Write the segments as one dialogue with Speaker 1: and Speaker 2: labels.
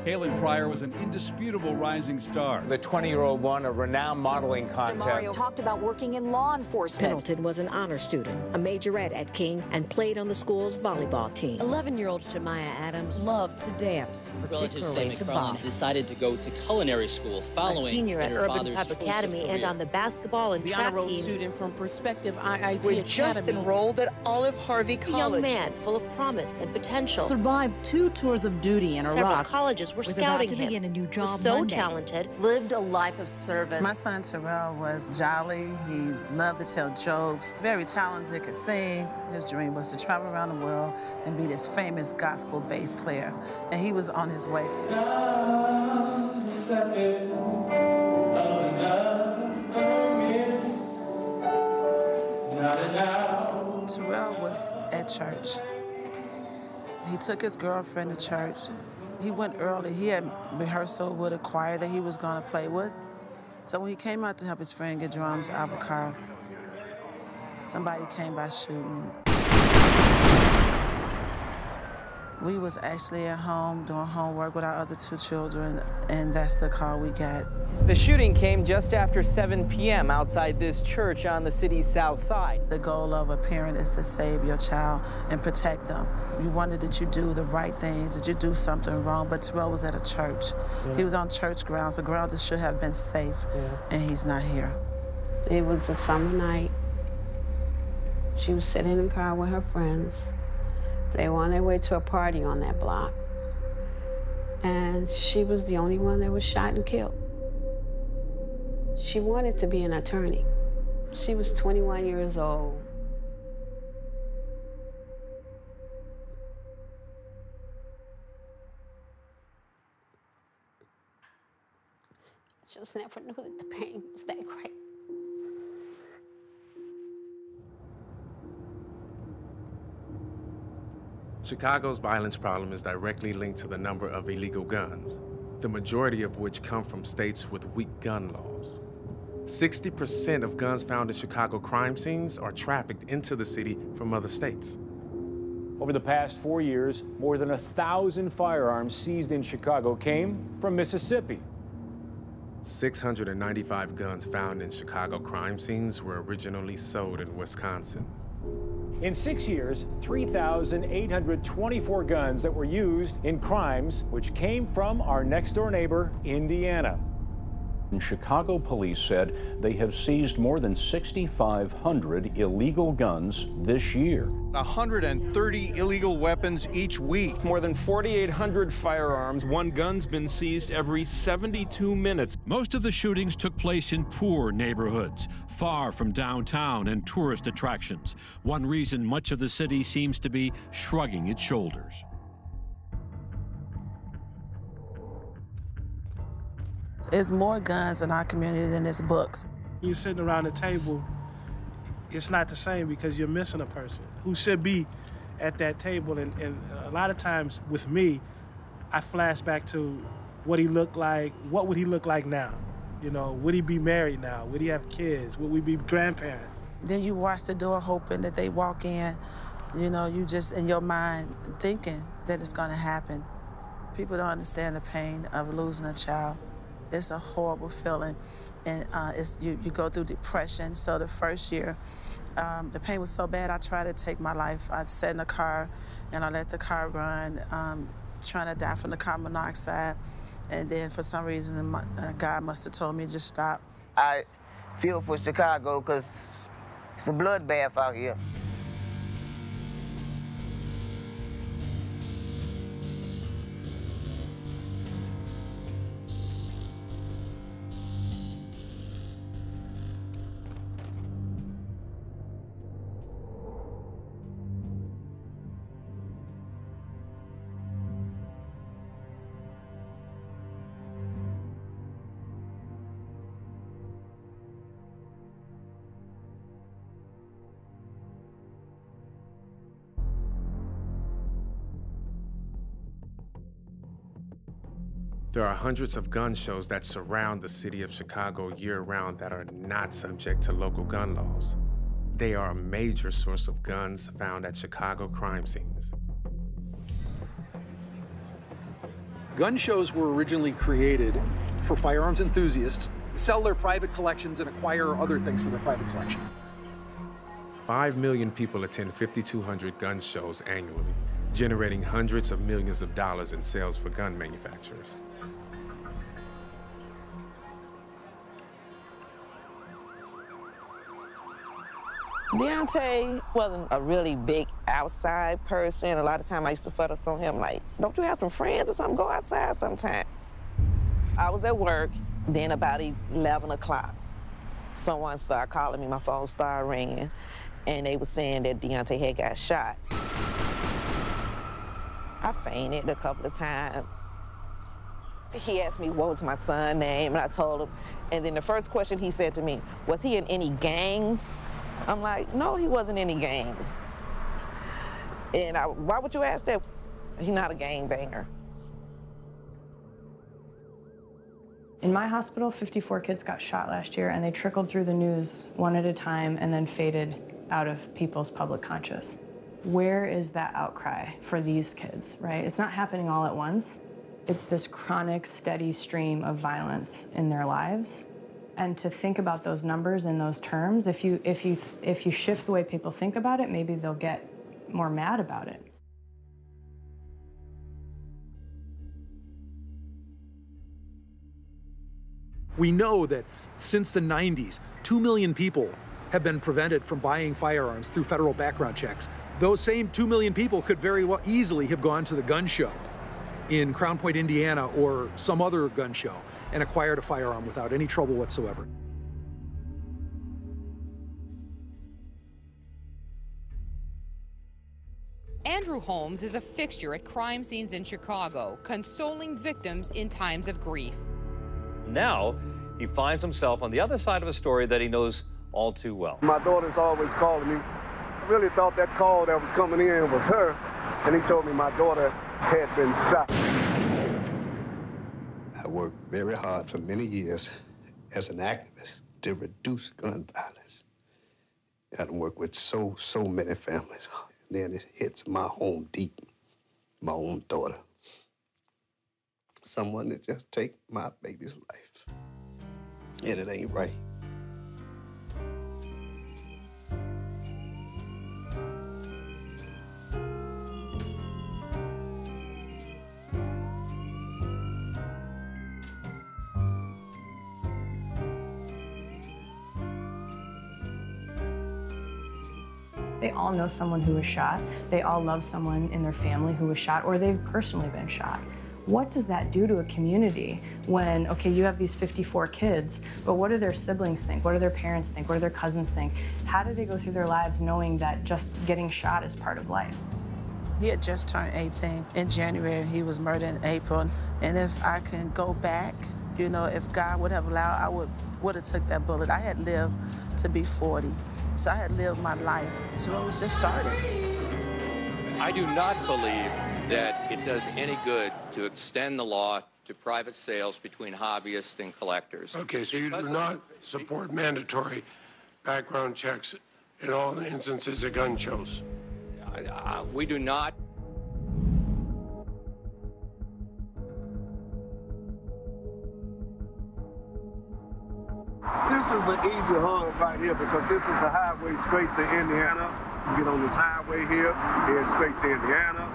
Speaker 1: Halen Pryor was an indisputable rising star.
Speaker 2: The 20-year-old won a renowned modeling contest.
Speaker 3: DeMario talked about working in law enforcement.
Speaker 4: Pendleton was an honor student, a majorette at King, and played on the school's volleyball team.
Speaker 5: 11-year-old Shemaya Adams loved to dance, particularly to bop.
Speaker 6: Decided to go to culinary school following
Speaker 7: a senior at
Speaker 6: her
Speaker 7: Urban
Speaker 6: father's
Speaker 7: Prep Academy and on the basketball and track
Speaker 8: honor roll
Speaker 7: teams.
Speaker 8: Student from Perspective IIT
Speaker 9: We're
Speaker 8: Academy.
Speaker 9: just enrolled at Olive Harvey College.
Speaker 7: A young man full of promise and potential.
Speaker 8: Survived 2 tours of duty in
Speaker 7: Several
Speaker 8: Iraq.
Speaker 7: colleges were scouting him.
Speaker 10: Begin a new job
Speaker 7: was so
Speaker 10: Monday.
Speaker 7: talented.
Speaker 3: Lived a life of service.
Speaker 11: My son Terrell was jolly. He loved to tell jokes. Very talented, could sing. His dream was to travel around the world and be this famous gospel bass player. And he was on his way. Terrell was at church. He took his girlfriend to church. He went early. He had rehearsal with a choir that he was going to play with. So when he came out to help his friend get drums out of a car, somebody came by shooting. We was actually at home doing homework with our other 2 children, and that's the call we got.
Speaker 2: The shooting came just after 7 p.m. outside this church on the city's south side.
Speaker 11: The goal of a parent is to save your child and protect them. You wonder, did you do the right things? Did you do something wrong? But Terrell was at a church. Yeah. He was on church grounds, a ground that should have been safe, and he's not here.
Speaker 12: It was a summer night. She was sitting in the car with her friends. They were on their way to a party on that block. And she was the only one that was shot and killed. She wanted to be an attorney. She was 21 years old. I just never knew that the pain was that great.
Speaker 13: Chicago's violence problem is directly linked to the number of illegal guns, the majority of which come from states with weak gun laws. 60% of guns found in Chicago crime scenes are trafficked into the city from other states.
Speaker 14: Over the past 4 years, more than 1,000 firearms seized in Chicago came from Mississippi.
Speaker 13: 695 guns found in Chicago crime scenes were originally sold in Wisconsin.
Speaker 14: In 6 years, 3,824 guns that were used in crimes which came from our next-door neighbor, Indiana.
Speaker 15: Chicago police said they have seized more than 6,500 illegal guns this year.
Speaker 16: 130 illegal weapons each week.
Speaker 17: More than 4,800 firearms. One gun's been seized every 72 minutes.
Speaker 1: Most of the shootings took place in poor neighborhoods, far from downtown and tourist attractions. One reason much of the city seems to be shrugging its shoulders.
Speaker 11: There's more guns in our community than there's books.
Speaker 18: You're sitting around the table, it's not the same because you're missing a person who should be at that table. And a lot of times with me, I flash back to what he looked like. What would he look like now? You know, would he be married now? Would he have kids? Would we be grandparents?
Speaker 11: Then you watch the door hoping that they walk in. You know, you just in your mind thinking that it's gonna happen. People don't understand the pain of losing a child. It's a horrible feeling, and you go through depression. So the first year, the pain was so bad, I tried to take my life. I sat in the car, and I let the car run, trying to die from the carbon monoxide. And then for some reason, God must have told me just stop.
Speaker 19: I feel for Chicago because it's a bloodbath out here.
Speaker 13: There are hundreds of gun shows that surround the city of Chicago year-round that are not subject to local gun laws. They are a major source of guns found at Chicago crime scenes.
Speaker 10: Gun shows were originally created for firearms enthusiasts to sell their private collections and acquire other things for their private collections.
Speaker 13: 5 million people attend 5,200 gun shows annually, generating hundreds of millions of dollars in sales for gun manufacturers.
Speaker 20: Deontay wasn't a really big outside person. A lot of time I used to fuss on him like, don't you have some friends or something? Go outside sometime. I was at work, then about 11 o'clock, someone started calling me, my phone started ringing, and they were saying that Deontay had got shot. I fainted a couple of times. He asked me what was my son's name, and I told him. And then the first question he said to me, was he in any gangs? I'm like, no, he wasn't in any gangs. And why would you ask that? He's not a gangbanger.
Speaker 21: In my hospital, 54 kids got shot last year, and they trickled through the news one at a time and then faded out of people's public conscious. Where is that outcry for these kids, right? It's not happening all at once. It's this chronic, steady stream of violence in their lives. And to think about those numbers in those terms, if you shift the way people think about it, maybe they'll get more mad about it.
Speaker 10: We know that since the 90s, 2 million people have been prevented from buying firearms through federal background checks. Those same 2 million people could very well easily have gone to the gun show in Crown Point, Indiana, or some other gun show and acquired a firearm without any trouble whatsoever.
Speaker 22: Andrew Holmes is a fixture at crime scenes in Chicago, consoling victims in times of grief.
Speaker 23: Now, he finds himself on the other side of a story that he knows all too well.
Speaker 24: My daughter's always calling me. I really thought that call that was coming in was her, and he told me my daughter had been shot.
Speaker 25: I worked very hard for many years as an activist to reduce gun violence. I worked with so many families. And then it hits my home deep, my own daughter. Someone that just take my baby's life. And it ain't right.
Speaker 21: They all know someone who was shot. They all love someone in their family who was shot, or they've personally been shot. What does that do to a community when, okay, you have these 54 kids, but what do their siblings think? What do their parents think? What do their cousins think? How do they go through their lives knowing that just getting shot is part of life?
Speaker 11: He had just turned 18 in January. He was murdered in April. And if I can go back, you know, if God would have allowed, I would have took that bullet. I had lived to be 40. So I had lived my life until I was just starting.
Speaker 26: I do not believe that it does any good to extend the law to private sales between hobbyists and collectors.
Speaker 27: Okay, so you do not support mandatory background checks in all instances of gun shows?
Speaker 26: We do not.
Speaker 24: This is an easy hunt right here because this is a highway straight to Indiana. You get on this highway here, head straight to Indiana,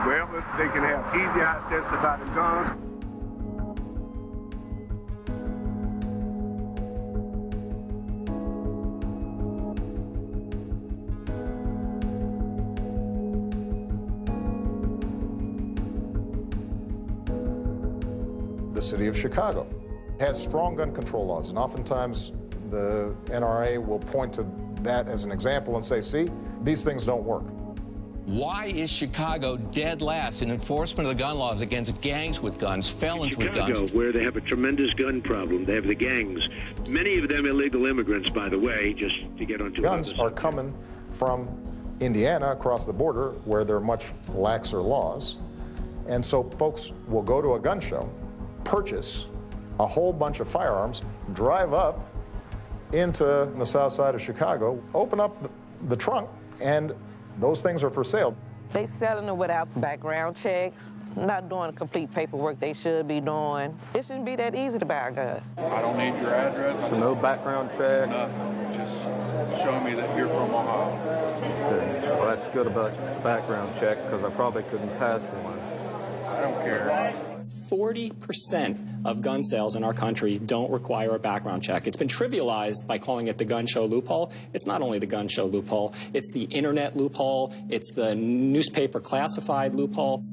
Speaker 24: wherever they can have easy access to buy the guns.
Speaker 28: The city of Chicago has strong gun control laws, and oftentimes the NRA will point to that as an example and say, see, these things don't work.
Speaker 29: Why is Chicago dead last in enforcement of the gun laws against gangs with guns, felons with guns?
Speaker 30: Chicago, where they have a tremendous gun problem, they have the gangs. Many of them illegal immigrants, by the way, just to get onto
Speaker 28: guns are coming from Indiana across the border where there are much laxer laws. And so folks will go to a gun show, purchase a whole bunch of firearms, drive up into the south side of Chicago, open up the trunk, and those things are for sale.
Speaker 20: They selling it without background checks, not doing the complete paperwork they should be doing. It shouldn't be that easy to buy a gun.
Speaker 2: I don't need your address.
Speaker 3: No background check?
Speaker 2: Nothing. Just show me that you're from Ohio.
Speaker 3: Good. Well, that's good about background check, because I probably couldn't pass one.
Speaker 2: I don't care.
Speaker 4: 40% of gun sales in our country don't require a background check. It's been trivialized by calling it the gun show loophole. It's not only the gun show loophole, it's the internet loophole, it's the newspaper classified loophole.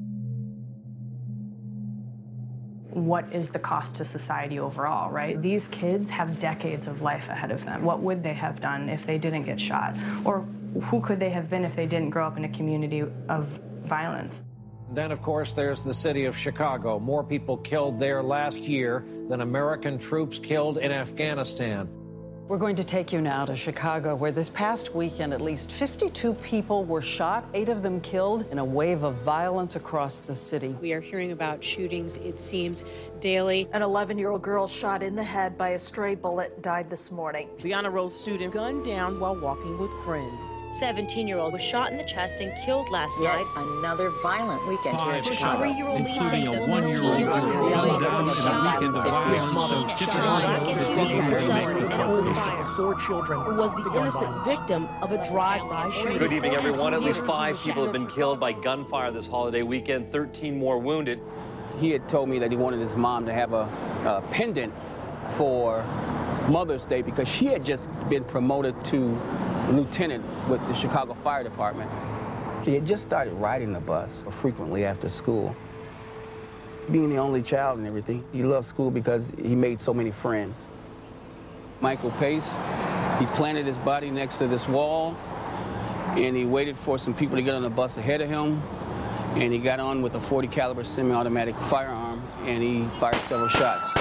Speaker 21: What is the cost to society overall, right? These kids have decades of life ahead of them. What would they have done if they didn't get shot? Or who could they have been if they didn't grow up in a community of violence?
Speaker 5: Then, of course, there's the city of Chicago. More people killed there last year than American troops killed in Afghanistan.
Speaker 6: We're going to take you now to Chicago, where this past weekend at least 52 people were shot, 8 of them killed, in a wave of violence across the city.
Speaker 7: We are hearing about shootings, it seems, daily.
Speaker 8: An 11-year-old girl shot in the head by a stray bullet died this morning.
Speaker 9: The honor roll student gunned down while walking with friends.
Speaker 12: 17-year-old was shot in the chest and killed last night.
Speaker 14: Another violent weekend here in Chicago.
Speaker 12: 3-year-old
Speaker 1: including a 1-year-old girl gunned down in a weekend of violence so
Speaker 8: 4 children
Speaker 9: was the innocent victim of a drive-by shooting.
Speaker 23: Good evening, everyone. At least 5 people have been killed by gunfire this holiday weekend, 13 more wounded.
Speaker 31: He had told me that he wanted his mom to have a pendant for Mother's Day because she had just been promoted to lieutenant with the Chicago Fire Department. She had just started riding the bus frequently after school. Being the only child and everything, he loved school because he made so many friends. Michael Pace, he planted his body next to this wall, and he waited for some people to get on the bus ahead of him, and he got on with a .40 caliber semi-automatic firearm, and he fired several shots.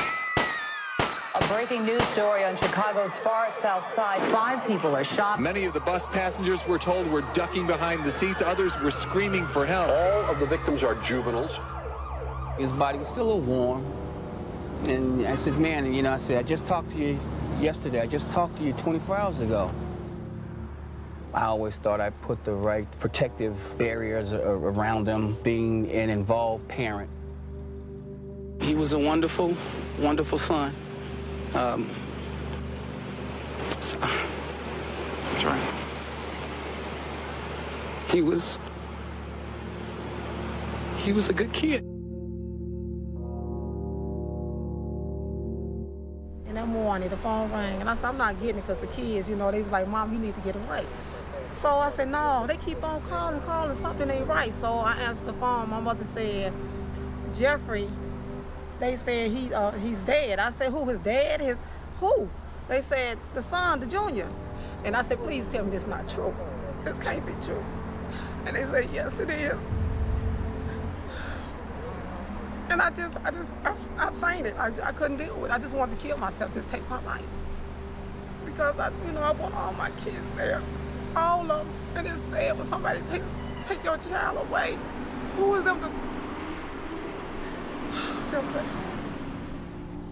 Speaker 14: A breaking news story on Chicago's far south side. 5 people are shot.
Speaker 32: Many of the bus passengers, we're told, were ducking behind the seats. Others were screaming for help.
Speaker 33: All of the victims are juveniles.
Speaker 31: His body was still a little warm. And I said, man, you know, I said, I just talked to you yesterday. I just talked to you 24 hours ago. I always thought I put the right protective barriers around him, being an involved parent. He was a wonderful, wonderful son. So, that's right. He was a good kid.
Speaker 8: And that morning, the phone rang, and I said, I'm not getting it because the kids, you know, they was like, Mom, you need to get away. So I said, no, they keep on calling, something ain't right. So I answered the phone. My mother said, Jeffrey, they said he's dead. I said, who, his dad? Who? They said, the son, the junior. And I said, please tell me this is not true. This can't be true. And they said, yes, it is. And I fainted. I couldn't deal with it. I just wanted to kill myself, just take my life. Because I want all my kids there, all of them. And it's sad when somebody take your child away. Who is them to?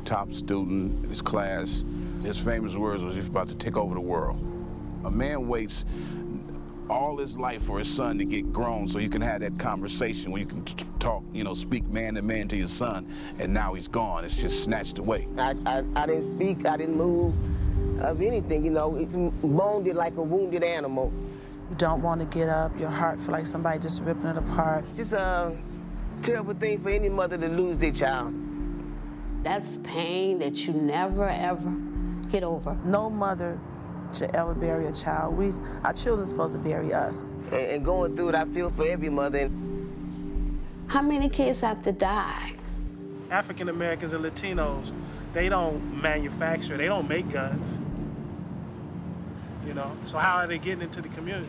Speaker 34: Top student in his class, his famous words was he's about to take over the world. A man waits all his life for his son to get grown so you can have that conversation where you can talk, speak man to man to your son, and now he's gone. It's just snatched away.
Speaker 19: I didn't speak, I didn't move of anything, It's moaned like a wounded animal.
Speaker 11: You don't want to get up, your heart feel like somebody just ripping it apart.
Speaker 19: Just a terrible thing for any mother to lose their child.
Speaker 14: That's pain that you never, ever get over.
Speaker 11: No mother should ever bury a child. Our children are supposed to bury us.
Speaker 19: And going through it, I feel for every mother.
Speaker 14: How many kids have to die?
Speaker 18: African Americans and Latinos, they don't manufacture, they don't make guns. So how are they getting into the community?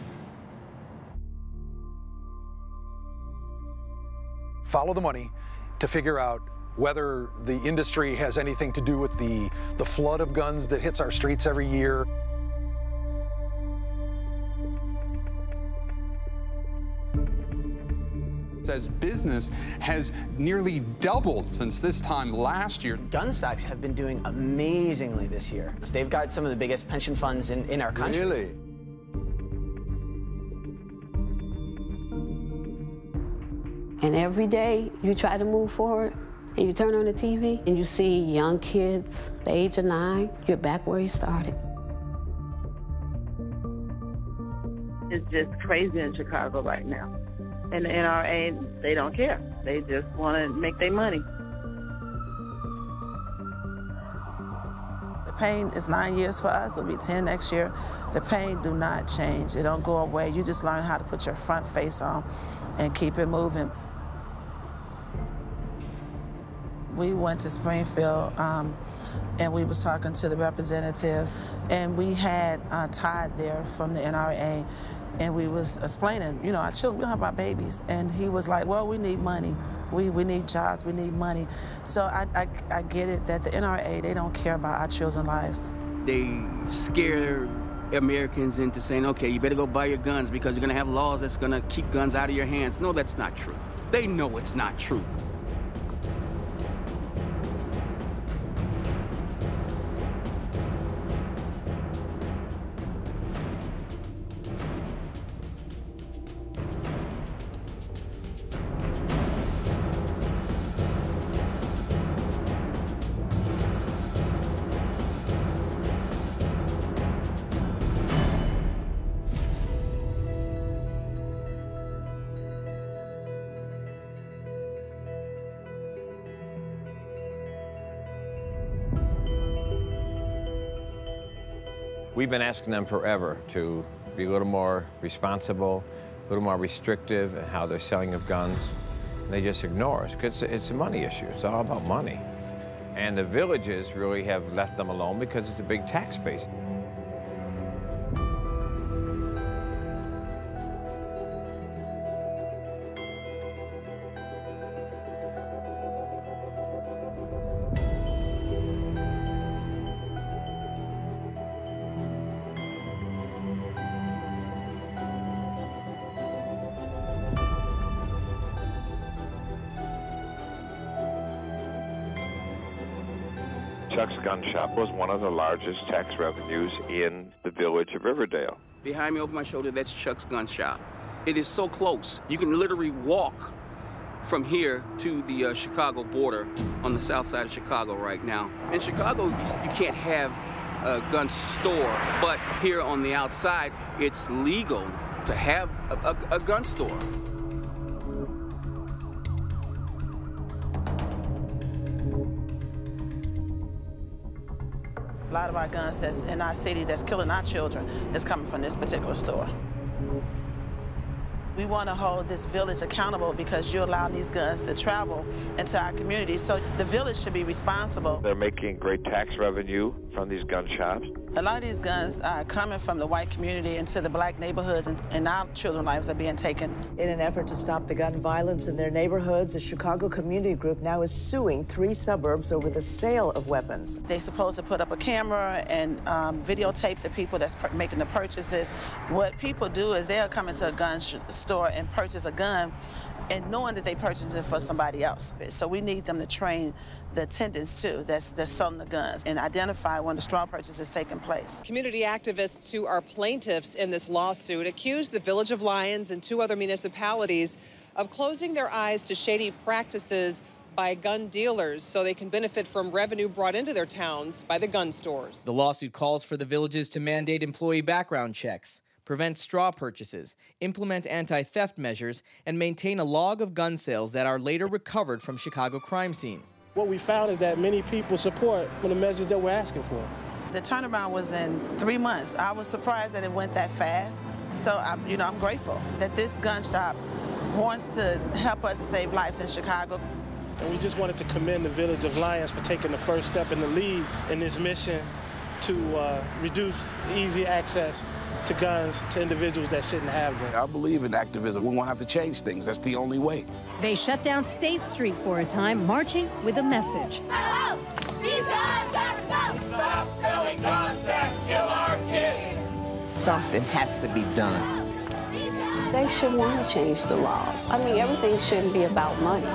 Speaker 10: Follow the money to figure out whether the industry has anything to do with the flood of guns that hits our streets every year.
Speaker 35: Says business has nearly doubled since this time last year.
Speaker 36: Gun stocks have been doing amazingly this year. They've got some of the biggest pension funds in our country.
Speaker 24: Really?
Speaker 2: And every day you try to move forward and you turn on the TV and you see young kids, the age of 9, you're back where you started.
Speaker 3: It's just crazy in Chicago right now. And the NRA, they don't care. They just want to make their money.
Speaker 11: The pain is 9 years for us. It'll be 10 next year. The pain do not change. It don't go away. You just learn how to put your front face on and keep it moving. We went to Springfield and we was talking to the representatives, and we had Todd there from the NRA, and we was explaining, you know, our children, we don't have our babies. And he was like, well, we need money. We need jobs, we need money. So I get it that the NRA, they don't care about our children's lives.
Speaker 31: They scare Americans into saying, okay, you better go buy your guns because you're gonna have laws that's gonna keep guns out of your hands. No, that's not true. They know it's not true.
Speaker 4: We've been asking them forever to be a little more responsible, a little more restrictive in how they're selling of guns. And they just ignore us because it's a money issue. It's all about money. And the villages really have left them alone because it's a big tax base.
Speaker 13: Chuck's Gun Shop was one of the largest tax revenues in the village of Riverdale.
Speaker 31: Behind me over my shoulder, that's Chuck's Gun Shop. It is so close. You can literally walk from here to the Chicago border on the south side of Chicago right now. In Chicago, you can't have a gun store, but here on the outside, it's legal to have a gun store.
Speaker 11: A lot of our guns that's in our city that's killing our children is coming from this particular store. We want to hold this village accountable because you're allowing these guns to travel into our community, so the village should be responsible.
Speaker 13: They're making great tax revenue from these gun shops.
Speaker 11: A lot of these guns are coming from the white community into the black neighborhoods, and our children's lives are being taken.
Speaker 15: In an effort to stop the gun violence in their neighborhoods, a Chicago community group now is suing 3 suburbs over the sale of weapons.
Speaker 11: They're supposed to put up a camera and videotape the people that's making the purchases. What people do is they'll come into a gun store and purchase a gun, and knowing that they purchased it for somebody else. So we need them to train the attendants too, that's selling the guns, and identify when the straw purchase is taking place.
Speaker 16: Community activists who are plaintiffs in this lawsuit accuse the Village of Lyons and 2 other municipalities of closing their eyes to shady practices by gun dealers so they can benefit from revenue brought into their towns by the gun stores.
Speaker 17: The lawsuit calls for the villages to mandate employee background checks, prevent straw purchases, implement anti-theft measures, and maintain a log of gun sales that are later recovered from Chicago crime scenes.
Speaker 18: What we found is that many people support the measures that we're asking for.
Speaker 11: The turnaround was in 3 months. I was surprised that it went that fast. So I'm grateful that this gun shop wants to help us save lives in Chicago.
Speaker 18: And we just wanted to commend the Village of Lyons for taking the first step in the lead in this mission to reduce easy access to guns to individuals that shouldn't have them.
Speaker 34: I believe in activism. We won't have to change things. That's the only way.
Speaker 20: They shut down State Street for a time, marching with a message.
Speaker 21: These guns got to go! Stop selling guns that kill our kids!
Speaker 22: Something has to be done.
Speaker 2: They should want to change the laws. I mean, everything shouldn't be about money.